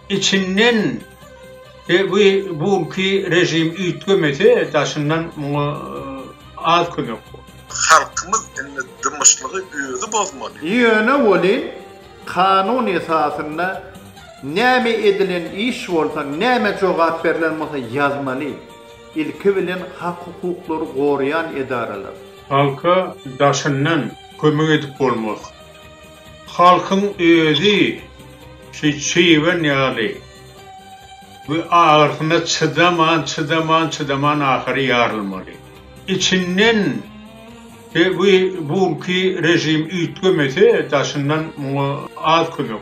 İçinden bu ki rejim ütgömese daşından az könök. Halkımız enne dımışlığı özü bozmalı. Ýöne bolin kanun esasında näme edilen iş bolsa, näme jogap berilen bolsa yazmaly. İlki bilen hak hukuklary goruyan edaralar. Halka daşından kömek edip bolmaz. Halkın özü çiğven ýaly. Bu ağırtına çıdaman ahırı yarılmalı. İçinden bu ki rejim ütgömese daşından az könök.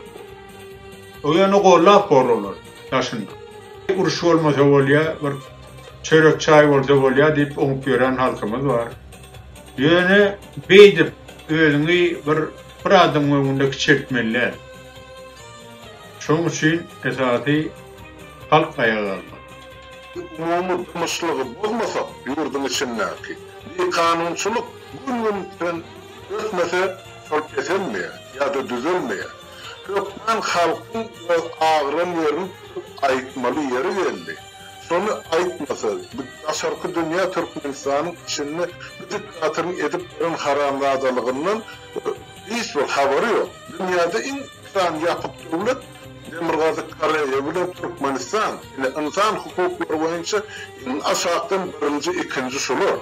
O yana gollap borulur daşından. Uruş olmasa bolýa, bir çörek çay bolsa bolýa diýip oňup gören halkymız var. Ýöne beýdip özüňi bir adam öňünde kiçiltmeliler. Şoň üçin esasy halk ayağı Umumy dımışlığı bozmasa ýurdun içindäki bir kanunçuluk gün ötmese sol kesilmeýär ýa-da düzelmeýär. Köpmen halkyň ağrym ýerini aýtmaly ýeri geldi. Şonu aýtmasa, bu aşarky dünýä Türkmenistanyň içinde bir diktatörün edip bilen haramzadalygyndan hiç bir habary ýok. Dünýäde insan ýapyp durýar. Demirgazy Koreýa bilen Türkmenistan insan hukuklary boýunça aşağıdan birinci, ikinci şular.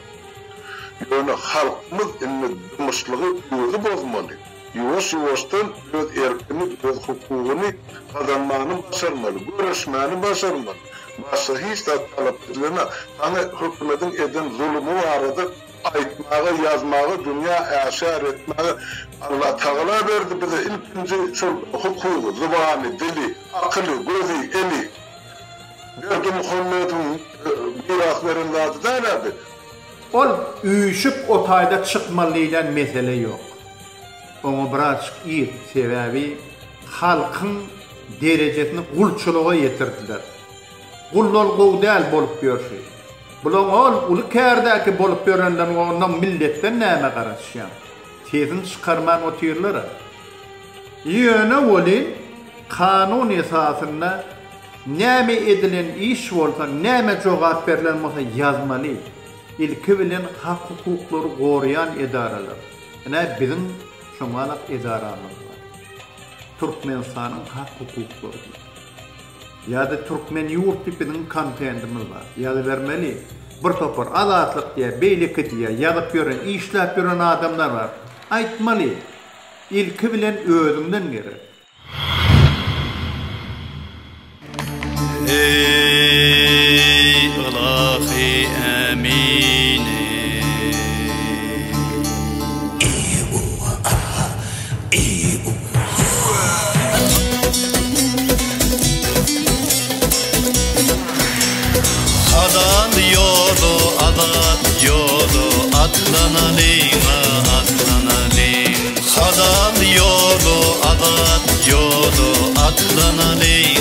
Ýöne halkymyz enne dımışlygy özü bozmaly. Ýuwaş-ýuwaşdan öz erkini, öz hukugyny kazanmany başarmaly, göreşmäni başarmaly. Başga hiç de talap edilen, hani hökümetin eden zulmü barada aýtmagy, ýazmagy, dünýä äşär etmägi Allah Taala berdi bize ilkinci şu hukuky, zubany, dili, akyly, gözi, eli. Berdi Muhammed'in miraslaryndan dälädi. Ol üýşüp o taýda çykmalylan mesele ýok. Oňa biraz ýet sebäbi halkyň derejesini gulçuluğa ýetirdiler. Gullol gowdal bolup ýörşi. Bulan uly kärdäki bolup ýörenler ondan milletden näme garaşýar? Tezin çykarman otyrlar. Ýöne bolin kanun esasında näme edilen iş bolsa, näme jogap berilen bolsa yazmaly. İlki bilen hak hukuklary goruyan edaralar. Ene bizim şoňalak edaramyz var. Türkmenistanyň hak hukuklary. Ýa-da Türkmen ýurt tipiniň kontentimiz var. Ýa-da bermeli. Bir topar azatlyk diýe, beýlik diýe ýazyp ýören, işläp ýören adamlar var. Aýtmaly. İlki bilen özüňden gerek. Ey Ilahi Emine Adan yolu, atlanalım, atlanalım. Adan yolu, atlanalım.